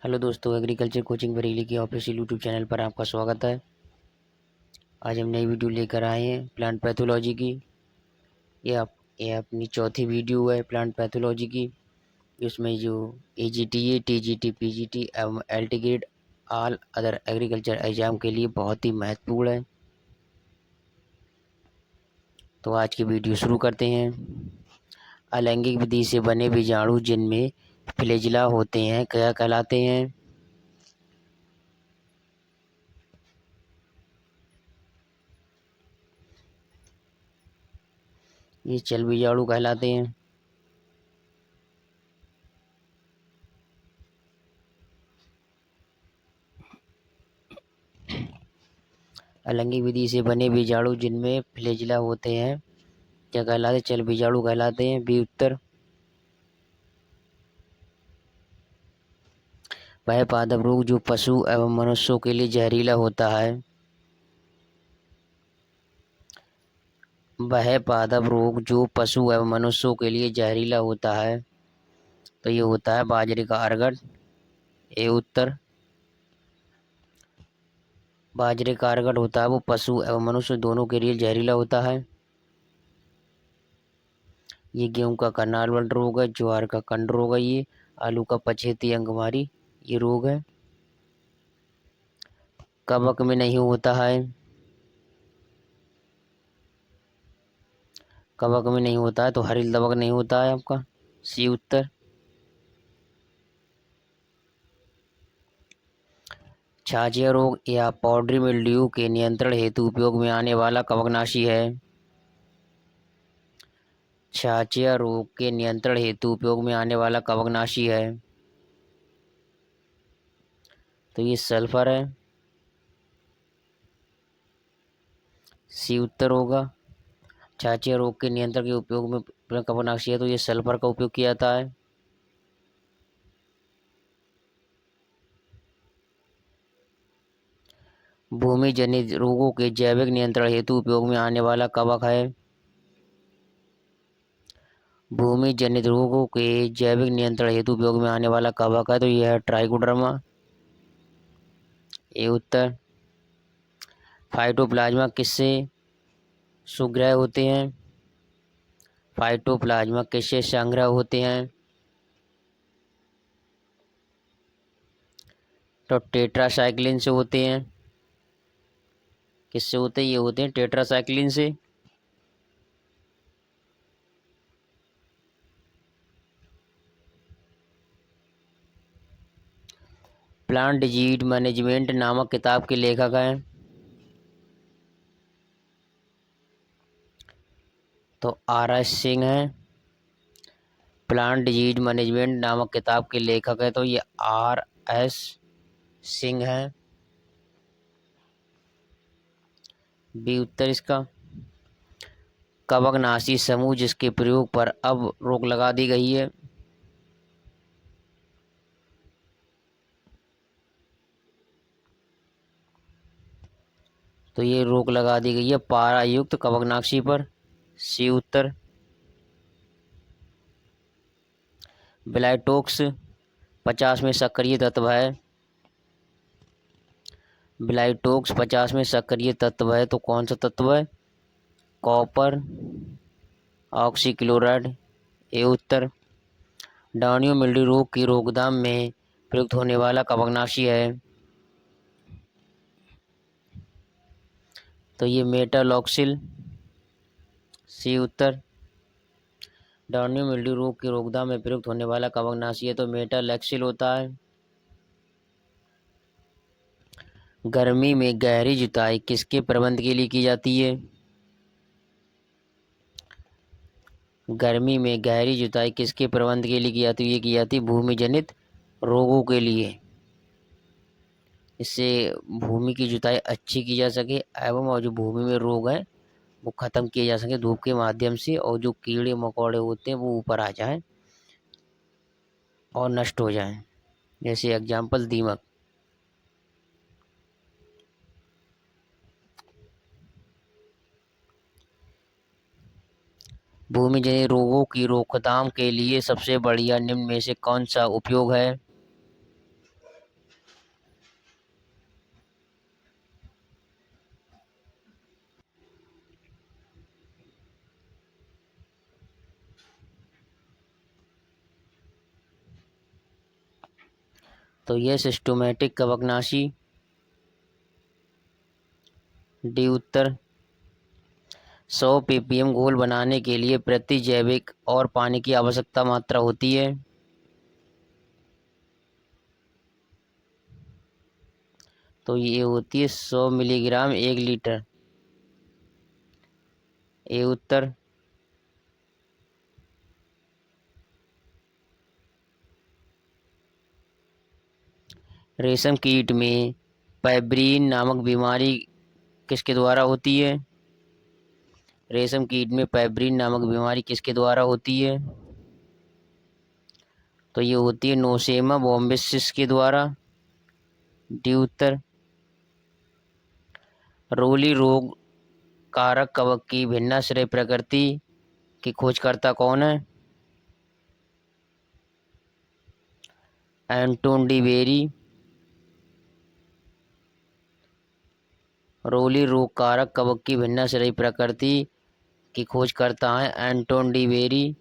Hello दोस्तों, agriculture coaching Bareilly के official YouTube channel पर आपका स्वागत है। आज हम नई वीडियो लेकर आए हैं प्लांट पैथोलॉजी की। ये अपनी चौथी वीडियो है प्लांट पैथोलॉजी की। इसमें जो AGTA, TGT, PGT एवं LT grade all other agriculture exam के लिए बहुत ही महत्वपूर्ण है। तो आज की वीडियो शुरू करते हैं। अलैंगिक विधि से बने बीजाणु जिनमें फ्लैजिला होते हैं क्या कहलाते हैं? ये चल बीजाणु कहलाते हैं। अलैंगिक विधि से बने बीजाणु जिनमें फ्लैजिला होते हैं क्या कहलाते? चल बीजाणु कहलाते हैं। बी उत्तर। वह पादप रोग जो पशु एवं मनुष्यों के लिए जहरीला होता है। वह पादप रोग जो पशु एवं मनुष्यों के लिए जहरीला होता है, तो ये होता है बाजरे का अर्गट। ए उत्तर। बाजरे का अर्गट होता है वो पशु एवं मनुष्य दोनों के लिए जहरीला होता है। ये गेहूं का कर्नाल रोग है, ज्वार का कंड रोग है, ये आलू का पछेती अंगमारी ये रोग है। कवक में नहीं होता है। कवक में नहीं होता है तो हरिल दबक नहीं होता है आपका। सी उत्तर। छाछिया रोग या पाउडरी मिल्ड्यू के नियंत्रण हेतु उपयोग में आने वाला कवकनाशी है। छाछिया रोग के नियंत्रण हेतु उपयोग में आने वाला कवकनाशी है, तो ये सल्फर है। सी उत्तर होगा। छाछिया रोग के नियंत्रण के उपयोग में कवकनाशी है, तो ये सल्फर का उपयोग किया जाता है। भूमि जनित रोगों के जैविक नियंत्रण हेतु उपयोग में आने वाला कवक है। भूमि जनित रोगों के जैविक नियंत्रण हेतु उपयोग में आने वाला कवक है, तो यह है ट्राइकोडर्मा। ए उत्तर। फाइटोप्लाज्मा किससे सुग्रह होते हैं? फाइटोप्लाज्मा किससे संग्रह होते हैं? तो टेट्रासाइक्लिन से होते हैं। किससे होते हैं? ये होते हैं टेट्रासाइक्लिन से। प्लांट डिजीज मैनेजमेंट नामक किताब के लेखक हैं, तो RS सिंह हैं। प्लांट डिजीज मैनेजमेंट नामक किताब के लेखक है, तो ये RS सिंह हैं। बी उत्तर इसका। कवकनाशी समूह जिसके प्रयोग पर अब रोक लगा दी गई है। तो ये रोक लगा दी गई है पारायुक्त कवकनाशी पर। सी उत्तर। ब्लाइटोक्स 50 में सक्रिय तत्व है। ब्लाइटोक्स 50 में सक्रिय तत्व है, तो कौन सा तत्व है? Copper oxychloride. ए उत्तर। डाउनियो मिल्ड्यू रोग की रोकथाम में प्रयुक्त होने वाला कवकनाशी है, तो ये मेटालॉक्सिल। सी उत्तर। डाउनियो मिल्ड्यू रोग की रोकथाम में प्रयुक्त होने वाला कवकनाशी है, तो मेटालैक्सिल होता है। गर्मी में गहरी जुताई किसके प्रबंध के लिए की जाती है? गर्मी में गहरी जुताई किसके प्रबंध के लिए की जाती है? ये की जाती है भूमि जनित रोगों के लिए। इससे भूमि की जुताई अच्छी की जा सके एवं और जो भूमि में रोग है वो खत्म किए जा सके धूप के माध्यम से, और जो कीड़े मकोड़े होते हैं वो ऊपर आ जाएं और नष्ट हो जाएं। जैसे एग्जाम्पल दीमक। भूमि जनित रोगों की रोकथाम के लिए सबसे बढ़िया निम्न में से कौन सा उपयोग है? तो यह सिस्टोमेटिक कवकनाशी। डी उत्तर। 100 ppm घोल बनाने के लिए प्रति जैविक और पानी की आवश्यकता मात्रा होती है। तो ये होती है 100 मिलीग्राम 1 लीटर। ए उत्तर। रेशम कीट में पैब्रीन नामक बीमारी किसके द्वारा होती है? रेशम कीट में पैब्रीन नामक बीमारी किसके द्वारा होती है? तो ये होती है नोसेमा बोम्बिसिस के द्वारा। डी उत्तर। रोली रोग कारक कवक की भिन्नाश्रय प्रकृति की खोजकर्ता कौन है? Anton de Bary. रोली रोग कारक कवक की भिन्नाश्रयी प्रकृति की खोज करता है एंटोन डी बेरी।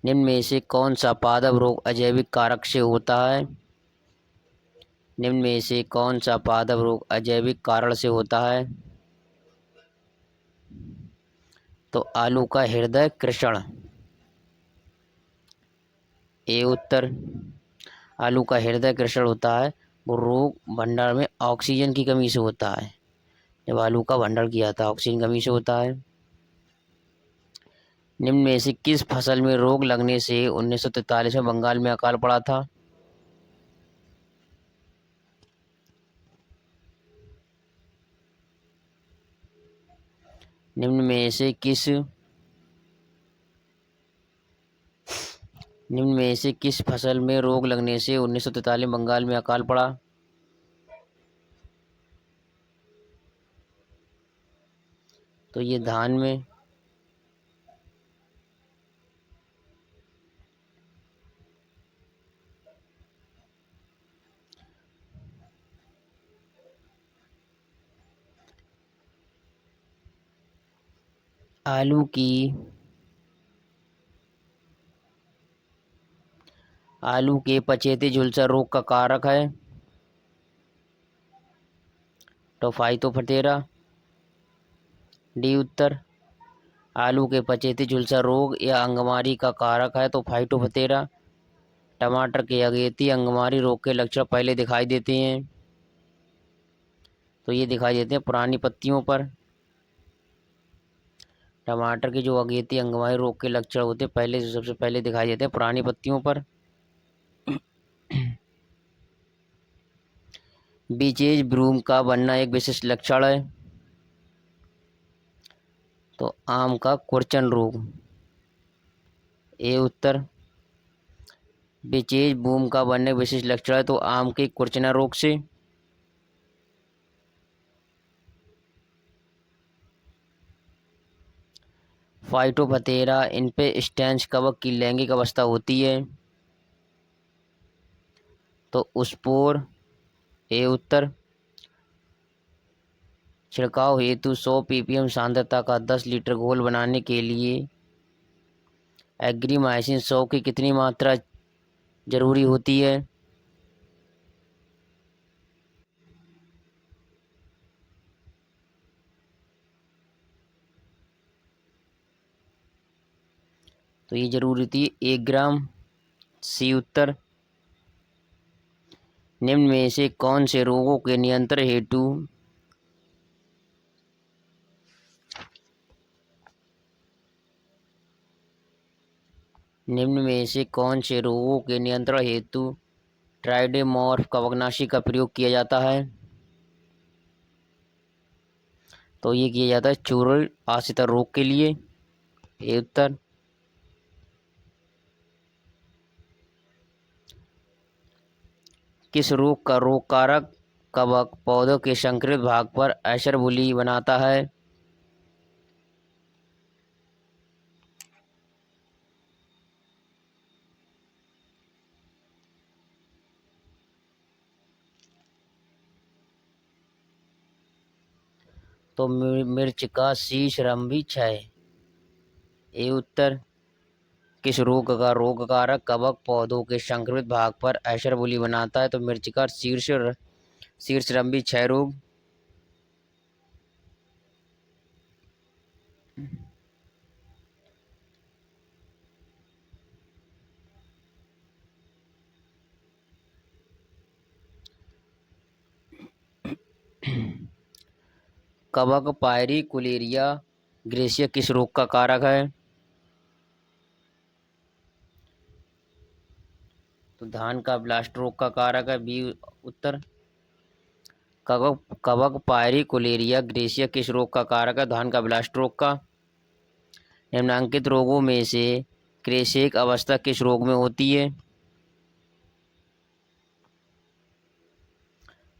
निम्न में से कौन सा पादप रोग अजैविक कारक से होता है? निम्न में से कौन सा पादप रोग अजैविक कारण से होता है? तो आलू का हृदय कृषण। ए उत्तर। आलू का हृदय कृषण होता है वो रोग भंडार में ऑक्सीजन की कमी से होता है। जब आलू का भंडारण किया था ऑक्सीजन कमी से होता है। निम्न में से किस फसल में रोग लगने से 1943 में बंगाल में अकाल पड़ा था? निम्न में से किस फसल में रोग लगने से 1943 में बंगाल में अकाल पड़ा? तो ये धान में। आलू के पछेती झुलसा रोग का कारक है तो फाइटोप्थेरा। डी उत्तर। आलू के पछेती झुलसा रोग या अंगमारी का कारक है तो फाइटोप्थेरा। टमाटर के अगेती अंगमारी रोग के लक्षण पहले दिखाई देते हैं। तो ये दिखाई देते हैं पुरानी पत्तियों पर। टमाटर के जो अगेती अंगमारी रोग के लक्षण होते हैं सबसे पहले दिखाई देते हैं पुरानी पत्तियों पर। बीजेज ब्रूम का बनना एक विशिष्ट लक्षण है तो आम का कुरचन रोग। ए उत्तर। बीजेज ब्रूम का बनने विशिष्ट लक्षण है तो आम के कुरचना रोग से। फाइटोप्थेरा इन पे स्टेंस कवक की लैंगिक अवस्था होती है तो स्पोर। ए उत्तर। छिड़काव हेतु 100 ppm सांद्रता का 10 लीटर घोल बनाने के लिए एग्रीमाइसिन 100 की कितनी मात्रा जरूरी होती है? तो ये जरूरी होती है 1 ग्राम। सी उत्तर। निम्न में से कौन से रोगों के नियंत्रण हेतु ट्राइडेमॉर्फ कवकनाशी का प्रयोग किया जाता है? तो ये किया जाता है चूर्ण आश्रित रोग के लिए। ए उत्तर। किस रोग का रोग कारक कवक पौधों के संकरित भाग पर असरबुली बनाता है? तो मिर्च का शीर्षरंभी क्षय। ए उत्तर। किस रोग कारक कवक पौधों के संक्रमित भाग पर अशरबुली बनाता है? तो मिर्च का शीर्षरंभी क्षय रोग। कवक पायरिकुलेरिया ग्रेसिया किस रोग का कारक है? तो धान का ब्लास्ट रोग का कारक है, बी उत्तर। कवक पायरिकुलेरिया ग्रेसिया किस रोग का कारक है? धान का ब्लास्ट रोग का। निम्नलिखित रोगों में से क्रेसेक अवस्था किस रोग में होती है?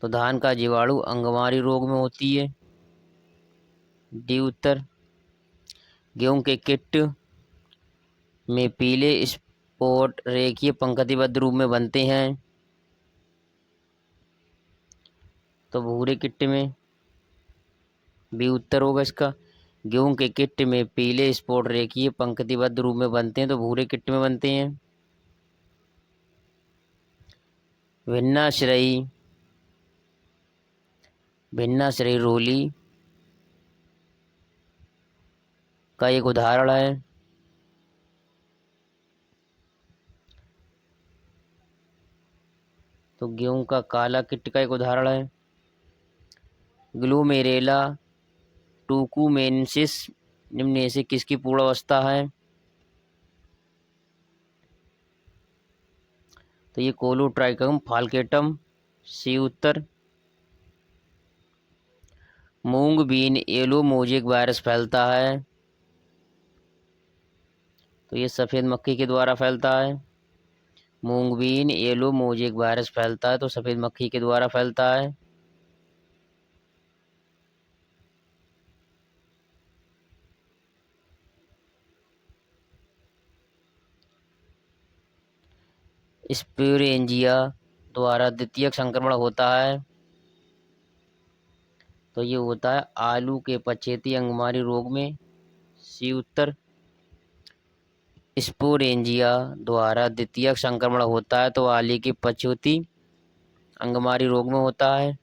तो धान का जीवाणु अंगमारी रोग में होती है, डी उत्तर। गेहूं के किट में पीले स्पॉट रेखीय पंक्तिबद्ध रूप में बनते हैं, तो भूरे किट में, बी उत्तर होगा इसका। गेहूं के किट में पीले स्पॉट रेखीय पंक्तिबद्ध रूप में बनते हैं, तो भूरे किट में बनते हैं। भिन्नाश्रयी रोली का एक उदाहरण है, तो गेहूं का काला किट का एक उदाहरण है। ग्लूमेरेला टूकुमेंसिस निम्न में से किसकी पूर्ण अवस्था है? तो ये कोलोट्राइकम फाल्केटम, सी उत्तर। मूंग बीन येलो मोजेक वायरस फैलता है, तो ये सफ़ेद मक्खी के द्वारा फैलता है। मूंग बीन येलो मोजेक वायरस फैलता है, तो सफ़ेद मक्खी के द्वारा फैलता है। स्पिरेंजिया द्वारा द्वितीयक संक्रमण होता है, तो ये होता है आलू के पछेती अंगमारी रोग में, सी उत्तर। स्पोरेंजिया द्वारा द्वितीयक संक्रमण होता है, तो आलू की पछेती अंगमारी रोग में होता है।